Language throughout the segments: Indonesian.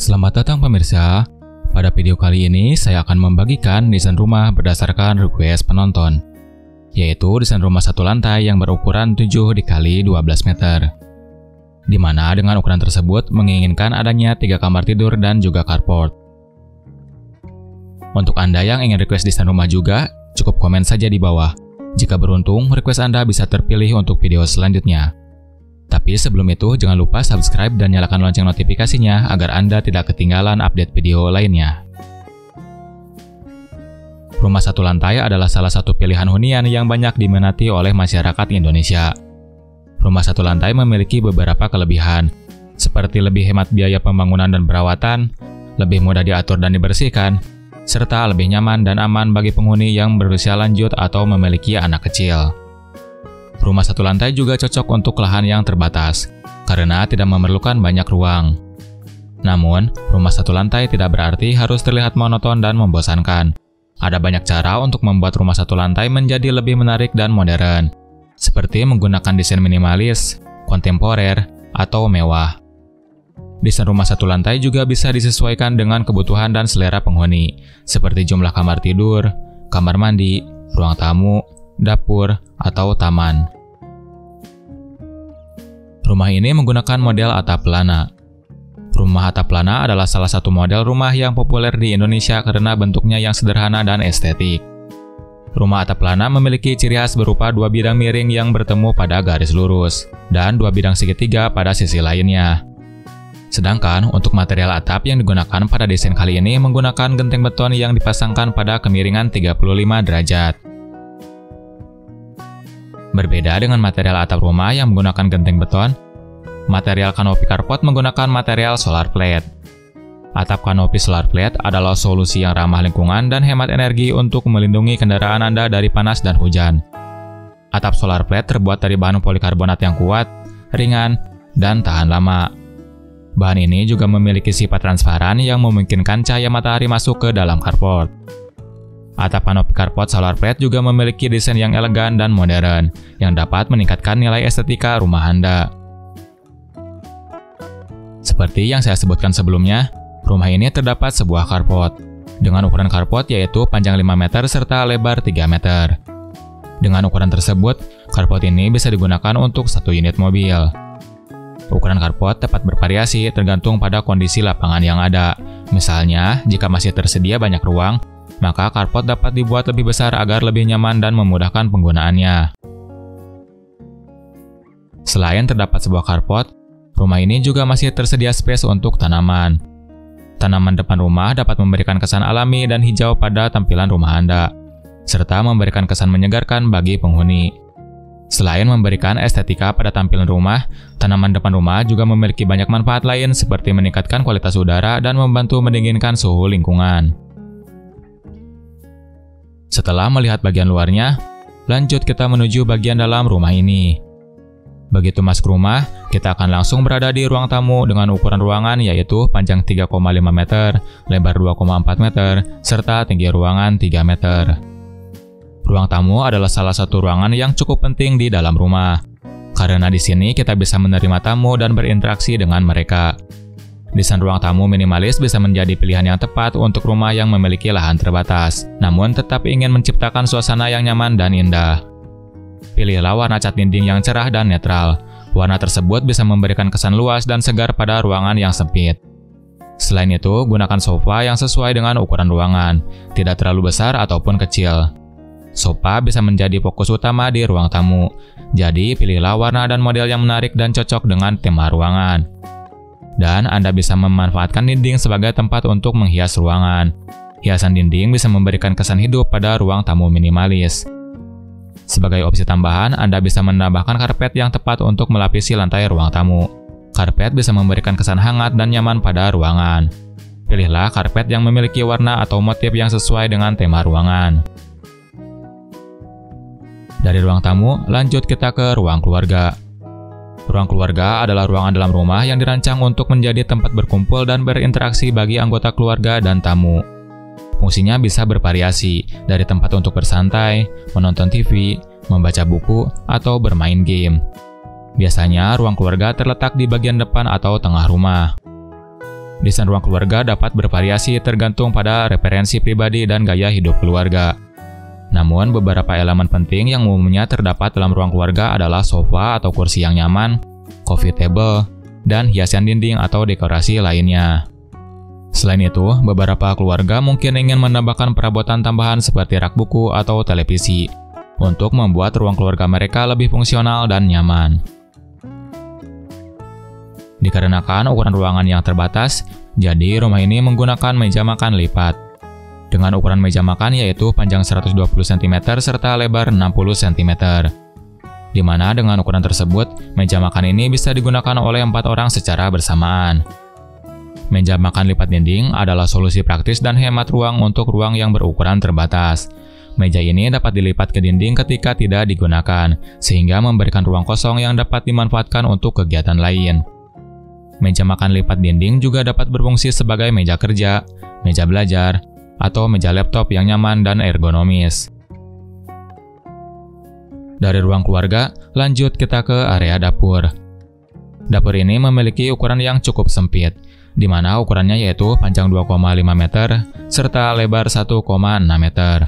Selamat datang pemirsa. Pada video kali ini saya akan membagikan desain rumah berdasarkan request penonton, yaitu desain rumah satu lantai yang berukuran 7 x 12 meter. Di mana dengan ukuran tersebut menginginkan adanya 3 kamar tidur dan juga carport. Untuk Anda yang ingin request desain rumah juga, cukup komen saja di bawah. Jika beruntung, request Anda bisa terpilih untuk video selanjutnya. Tapi sebelum itu, jangan lupa subscribe dan nyalakan lonceng notifikasinya agar Anda tidak ketinggalan update video lainnya. Rumah satu lantai adalah salah satu pilihan hunian yang banyak diminati oleh masyarakat Indonesia. Rumah satu lantai memiliki beberapa kelebihan, seperti lebih hemat biaya pembangunan dan perawatan, lebih mudah diatur dan dibersihkan, serta lebih nyaman dan aman bagi penghuni yang berusia lanjut atau memiliki anak kecil. Rumah satu lantai juga cocok untuk lahan yang terbatas, karena tidak memerlukan banyak ruang. Namun, rumah satu lantai tidak berarti harus terlihat monoton dan membosankan. Ada banyak cara untuk membuat rumah satu lantai menjadi lebih menarik dan modern, seperti menggunakan desain minimalis, kontemporer, atau mewah. Desain rumah satu lantai juga bisa disesuaikan dengan kebutuhan dan selera penghuni, seperti jumlah kamar tidur, kamar mandi, ruang tamu, dapur, atau taman. Rumah ini menggunakan model atap pelana. Rumah atap pelana adalah salah satu model rumah yang populer di Indonesia karena bentuknya yang sederhana dan estetik. Rumah atap pelana memiliki ciri khas berupa 2 bidang miring yang bertemu pada garis lurus, dan 2 bidang segitiga pada sisi lainnya. Sedangkan untuk material atap yang digunakan pada desain kali ini menggunakan genteng beton yang dipasangkan pada kemiringan 35 derajat. Berbeda dengan material atap rumah yang menggunakan genteng beton, material kanopi carport menggunakan material solar plate. Atap kanopi solar plate adalah solusi yang ramah lingkungan dan hemat energi untuk melindungi kendaraan Anda dari panas dan hujan. Atap solar plate terbuat dari bahan polikarbonat yang kuat, ringan, dan tahan lama. Bahan ini juga memiliki sifat transparan yang memungkinkan cahaya matahari masuk ke dalam carport. Atap kanopi carport solar plate juga memiliki desain yang elegan dan modern, yang dapat meningkatkan nilai estetika rumah Anda. Seperti yang saya sebutkan sebelumnya, rumah ini terdapat sebuah carport, dengan ukuran carport yaitu panjang 5 meter serta lebar 3 meter. Dengan ukuran tersebut, carport ini bisa digunakan untuk 1 unit mobil. Ukuran carport dapat bervariasi tergantung pada kondisi lapangan yang ada. Misalnya, jika masih tersedia banyak ruang, maka carport dapat dibuat lebih besar agar lebih nyaman dan memudahkan penggunaannya. Selain terdapat sebuah carport, rumah ini juga masih tersedia space untuk tanaman. Tanaman depan rumah dapat memberikan kesan alami dan hijau pada tampilan rumah Anda, serta memberikan kesan menyegarkan bagi penghuni. Selain memberikan estetika pada tampilan rumah, tanaman depan rumah juga memiliki banyak manfaat lain seperti meningkatkan kualitas udara dan membantu mendinginkan suhu lingkungan. Setelah melihat bagian luarnya, lanjut kita menuju bagian dalam rumah ini. Begitu masuk rumah, kita akan langsung berada di ruang tamu dengan ukuran ruangan yaitu panjang 3,5 meter, lebar 2,4 meter, serta tinggi ruangan 3 meter. Ruang tamu adalah salah satu ruangan yang cukup penting di dalam rumah, karena di sini kita bisa menerima tamu dan berinteraksi dengan mereka. Desain ruang tamu minimalis bisa menjadi pilihan yang tepat untuk rumah yang memiliki lahan terbatas, namun tetap ingin menciptakan suasana yang nyaman dan indah. Pilihlah warna cat dinding yang cerah dan netral. Warna tersebut bisa memberikan kesan luas dan segar pada ruangan yang sempit. Selain itu, gunakan sofa yang sesuai dengan ukuran ruangan, tidak terlalu besar ataupun kecil. Sofa bisa menjadi fokus utama di ruang tamu, jadi pilihlah warna dan model yang menarik dan cocok dengan tema ruangan. Dan Anda bisa memanfaatkan dinding sebagai tempat untuk menghias ruangan. Hiasan dinding bisa memberikan kesan hidup pada ruang tamu minimalis. Sebagai opsi tambahan, Anda bisa menambahkan karpet yang tepat untuk melapisi lantai ruang tamu. Karpet bisa memberikan kesan hangat dan nyaman pada ruangan. Pilihlah karpet yang memiliki warna atau motif yang sesuai dengan tema ruangan. Dari ruang tamu, lanjut kita ke ruang keluarga. Ruang keluarga adalah ruangan dalam rumah yang dirancang untuk menjadi tempat berkumpul dan berinteraksi bagi anggota keluarga dan tamu. Fungsinya bisa bervariasi, dari tempat untuk bersantai, menonton TV, membaca buku, atau bermain game. Biasanya, ruang keluarga terletak di bagian depan atau tengah rumah. Desain ruang keluarga dapat bervariasi tergantung pada referensi pribadi dan gaya hidup keluarga. Namun, beberapa elemen penting yang umumnya terdapat dalam ruang keluarga adalah sofa atau kursi yang nyaman, coffee table, dan hiasan dinding atau dekorasi lainnya. Selain itu, beberapa keluarga mungkin ingin menambahkan perabotan tambahan seperti rak buku atau televisi untuk membuat ruang keluarga mereka lebih fungsional dan nyaman. Dikarenakan ukuran ruangan yang terbatas, jadi rumah ini menggunakan meja makan lipat. Dengan ukuran meja makan yaitu panjang 120 cm serta lebar 60 cm. Di mana dengan ukuran tersebut, meja makan ini bisa digunakan oleh 4 orang secara bersamaan. Meja makan lipat dinding adalah solusi praktis dan hemat ruang untuk ruang yang berukuran terbatas. Meja ini dapat dilipat ke dinding ketika tidak digunakan, sehingga memberikan ruang kosong yang dapat dimanfaatkan untuk kegiatan lain. Meja makan lipat dinding juga dapat berfungsi sebagai meja kerja, meja belajar, atau meja laptop yang nyaman dan ergonomis. Dari ruang keluarga, lanjut kita ke area dapur. Dapur ini memiliki ukuran yang cukup sempit, di mana ukurannya yaitu panjang 2,5 meter serta lebar 1,6 meter.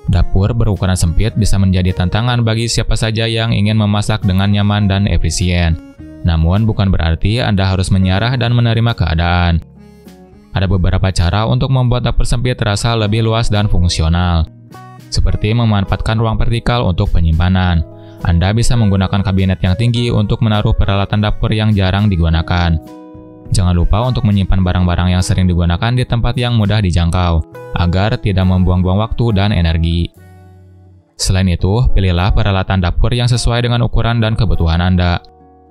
Dapur berukuran sempit bisa menjadi tantangan bagi siapa saja yang ingin memasak dengan nyaman dan efisien. Namun bukan berarti Anda harus menyerah dan menerima keadaan. Ada beberapa cara untuk membuat dapur sempit terasa lebih luas dan fungsional. Seperti memanfaatkan ruang vertikal untuk penyimpanan. Anda bisa menggunakan kabinet yang tinggi untuk menaruh peralatan dapur yang jarang digunakan. Jangan lupa untuk menyimpan barang-barang yang sering digunakan di tempat yang mudah dijangkau, agar tidak membuang-buang waktu dan energi. Selain itu, pilihlah peralatan dapur yang sesuai dengan ukuran dan kebutuhan Anda.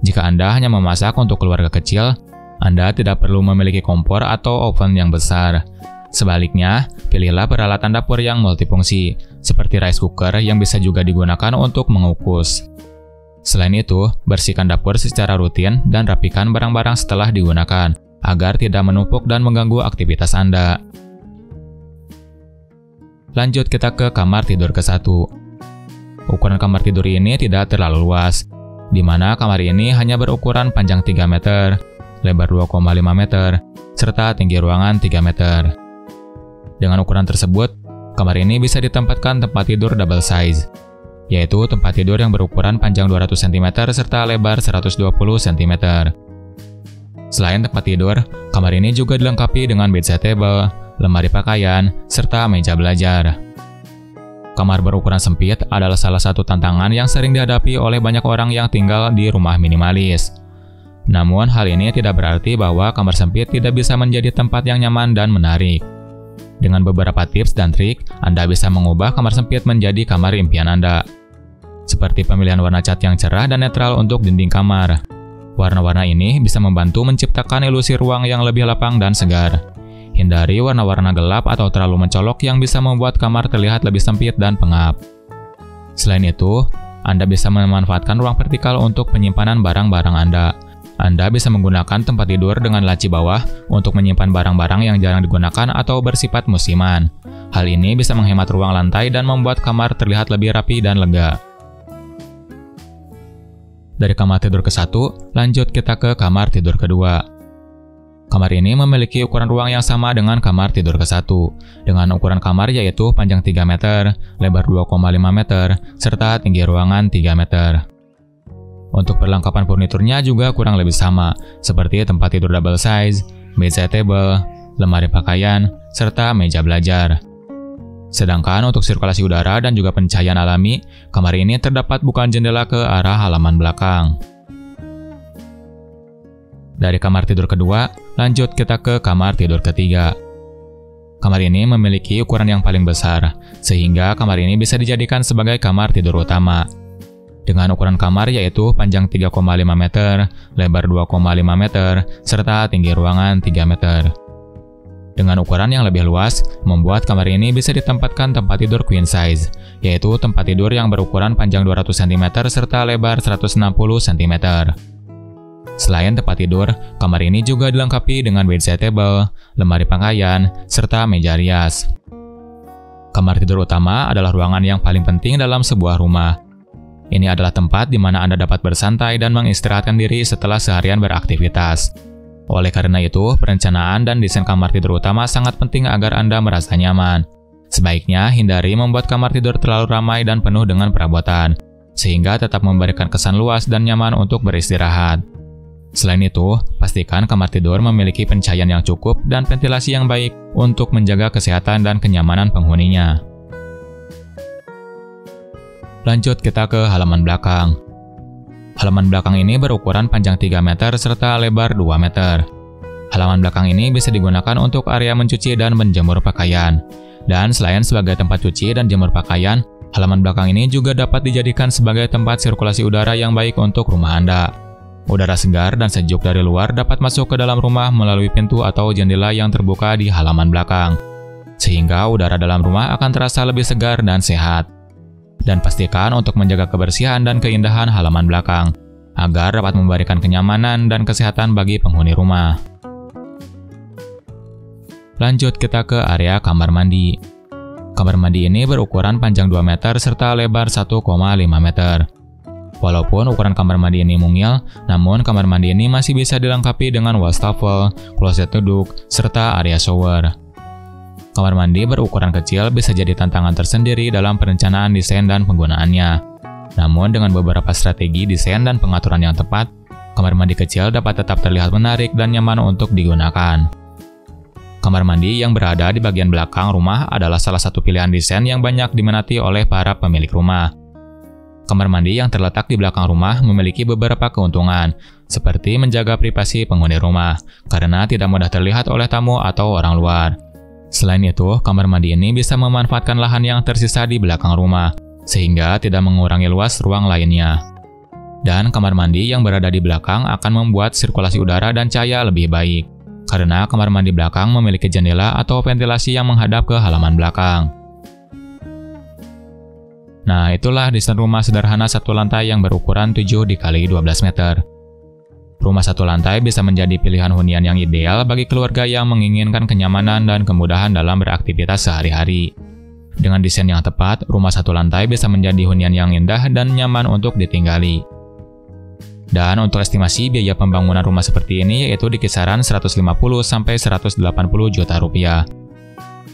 Jika Anda hanya memasak untuk keluarga kecil, Anda tidak perlu memiliki kompor atau oven yang besar. Sebaliknya, pilihlah peralatan dapur yang multifungsi, seperti rice cooker yang bisa juga digunakan untuk mengukus. Selain itu, bersihkan dapur secara rutin dan rapikan barang-barang setelah digunakan, agar tidak menumpuk dan mengganggu aktivitas Anda. Lanjut kita ke kamar tidur ke-1. Ukuran kamar tidur ini tidak terlalu luas, di mana kamar ini hanya berukuran panjang 3 meter, lebar 2,5 meter, serta tinggi ruangan 3 meter. Dengan ukuran tersebut, kamar ini bisa ditempatkan tempat tidur double size, yaitu tempat tidur yang berukuran panjang 200 cm serta lebar 120 cm. Selain tempat tidur, kamar ini juga dilengkapi dengan bedside table, lemari pakaian, serta meja belajar. Kamar berukuran sempit adalah salah satu tantangan yang sering dihadapi oleh banyak orang yang tinggal di rumah minimalis. Namun, hal ini tidak berarti bahwa kamar sempit tidak bisa menjadi tempat yang nyaman dan menarik. Dengan beberapa tips dan trik, Anda bisa mengubah kamar sempit menjadi kamar impian Anda. Seperti pemilihan warna cat yang cerah dan netral untuk dinding kamar. Warna-warna ini bisa membantu menciptakan ilusi ruang yang lebih lapang dan segar. Hindari warna-warna gelap atau terlalu mencolok yang bisa membuat kamar terlihat lebih sempit dan pengap. Selain itu, Anda bisa memanfaatkan ruang vertikal untuk penyimpanan barang-barang Anda. Anda bisa menggunakan tempat tidur dengan laci bawah untuk menyimpan barang-barang yang jarang digunakan atau bersifat musiman. Hal ini bisa menghemat ruang lantai dan membuat kamar terlihat lebih rapi dan lega. Dari kamar tidur ke-1, lanjut kita ke kamar tidur kedua. Kamar ini memiliki ukuran ruang yang sama dengan kamar tidur ke-1, dengan ukuran kamar yaitu panjang 3 meter, lebar 2,5 meter, serta tinggi ruangan 3 meter. Untuk perlengkapan furniturnya juga kurang lebih sama, seperti tempat tidur double size, bedside table, lemari pakaian, serta meja belajar. Sedangkan untuk sirkulasi udara dan juga pencahayaan alami, kamar ini terdapat bukaan jendela ke arah halaman belakang. Dari kamar tidur kedua, lanjut kita ke kamar tidur ketiga. Kamar ini memiliki ukuran yang paling besar, sehingga kamar ini bisa dijadikan sebagai kamar tidur utama. Dengan ukuran kamar yaitu panjang 3,5 meter, lebar 2,5 meter, serta tinggi ruangan 3 meter. Dengan ukuran yang lebih luas, membuat kamar ini bisa ditempatkan tempat tidur queen size, yaitu tempat tidur yang berukuran panjang 200 cm serta lebar 160 cm. Selain tempat tidur, kamar ini juga dilengkapi dengan bedside table, lemari pakaian, serta meja rias. Kamar tidur utama adalah ruangan yang paling penting dalam sebuah rumah. Ini adalah tempat di mana Anda dapat bersantai dan mengistirahatkan diri setelah seharian beraktivitas. Oleh karena itu, perencanaan dan desain kamar tidur utama sangat penting agar Anda merasa nyaman. Sebaiknya hindari membuat kamar tidur terlalu ramai dan penuh dengan perabotan, sehingga tetap memberikan kesan luas dan nyaman untuk beristirahat. Selain itu, pastikan kamar tidur memiliki pencahayaan yang cukup dan ventilasi yang baik untuk menjaga kesehatan dan kenyamanan penghuninya. Lanjut kita ke halaman belakang. Halaman belakang ini berukuran panjang 3 meter serta lebar 2 meter. Halaman belakang ini bisa digunakan untuk area mencuci dan menjemur pakaian. Dan selain sebagai tempat cuci dan jemur pakaian, halaman belakang ini juga dapat dijadikan sebagai tempat sirkulasi udara yang baik untuk rumah Anda. Udara segar dan sejuk dari luar dapat masuk ke dalam rumah melalui pintu atau jendela yang terbuka di halaman belakang, sehingga udara dalam rumah akan terasa lebih segar dan sehat. Dan pastikan untuk menjaga kebersihan dan keindahan halaman belakang, agar dapat memberikan kenyamanan dan kesehatan bagi penghuni rumah. Lanjut kita ke area kamar mandi. Kamar mandi ini berukuran panjang 2 meter serta lebar 1,5 meter. Walaupun ukuran kamar mandi ini mungil, namun kamar mandi ini masih bisa dilengkapi dengan wastafel, kloset duduk, serta area shower. Kamar mandi berukuran kecil bisa jadi tantangan tersendiri dalam perencanaan desain dan penggunaannya. Namun dengan beberapa strategi desain dan pengaturan yang tepat, kamar mandi kecil dapat tetap terlihat menarik dan nyaman untuk digunakan. Kamar mandi yang berada di bagian belakang rumah adalah salah satu pilihan desain yang banyak diminati oleh para pemilik rumah. Kamar mandi yang terletak di belakang rumah memiliki beberapa keuntungan, seperti menjaga privasi penghuni rumah, karena tidak mudah terlihat oleh tamu atau orang luar. Selain itu, kamar mandi ini bisa memanfaatkan lahan yang tersisa di belakang rumah, sehingga tidak mengurangi luas ruang lainnya. Dan kamar mandi yang berada di belakang akan membuat sirkulasi udara dan cahaya lebih baik, karena kamar mandi belakang memiliki jendela atau ventilasi yang menghadap ke halaman belakang. Nah, itulah desain rumah sederhana satu lantai yang berukuran 7 x 12 meter. Rumah satu lantai bisa menjadi pilihan hunian yang ideal bagi keluarga yang menginginkan kenyamanan dan kemudahan dalam beraktivitas sehari-hari. Dengan desain yang tepat, rumah satu lantai bisa menjadi hunian yang indah dan nyaman untuk ditinggali. Dan untuk estimasi biaya pembangunan rumah seperti ini yaitu di kisaran 150–180 juta rupiah.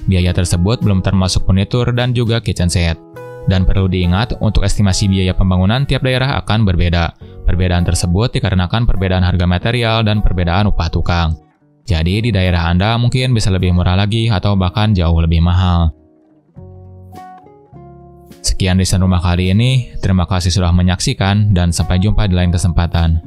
Biaya tersebut belum termasuk furnitur dan juga kitchen set. Dan perlu diingat, untuk estimasi biaya pembangunan tiap daerah akan berbeda. Perbedaan tersebut dikarenakan perbedaan harga material dan perbedaan upah tukang. Jadi di daerah Anda mungkin bisa lebih murah lagi atau bahkan jauh lebih mahal. Sekian desain rumah kali ini, terima kasih sudah menyaksikan dan sampai jumpa di lain kesempatan.